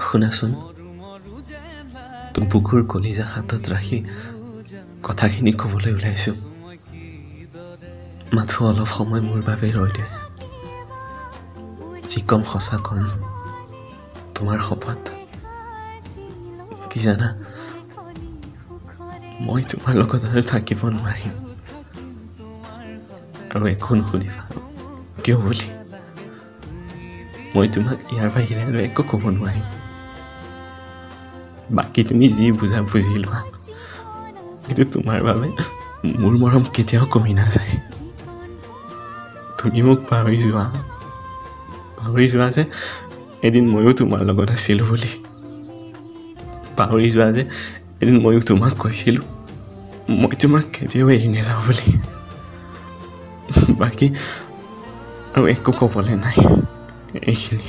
শুনাচোন তোৰ বুকুৰ কলিজা হাতত ৰাখি কথাখিনি ক'বলৈ ওলাইছোঁ মাথো অলপ সময় মোৰ বাবে ৰৈ দে যি কম সঁচা কম তোমাৰ শপত কি জানা মই তোমাৰ লগত আৰু থাকিব নোৱাৰিম আৰু একো নুশুনিবা কিয় বুলি মই তোমাক ইয়াৰ বাহিৰে আৰু একো ক'ব নোৱাৰিম বাকী তুমি যি বুজা বুজি লোৱা কিন্তু তোমাৰ বাবে মোৰ মৰম কেতিয়াও কমি নাযায় তুমি মোক পাহৰি যোৱা যে এদিন ময়ো তোমাৰ লগত আছিলোঁ বুলি পাহৰি যোৱা যে এদিন ময়ো তোমাক কৈছিলোঁ মই তোমাক কেতিয়াও এৰি নাযাওঁ বুলি বাকী আৰু একো ক'বলৈ নাই এইখিনি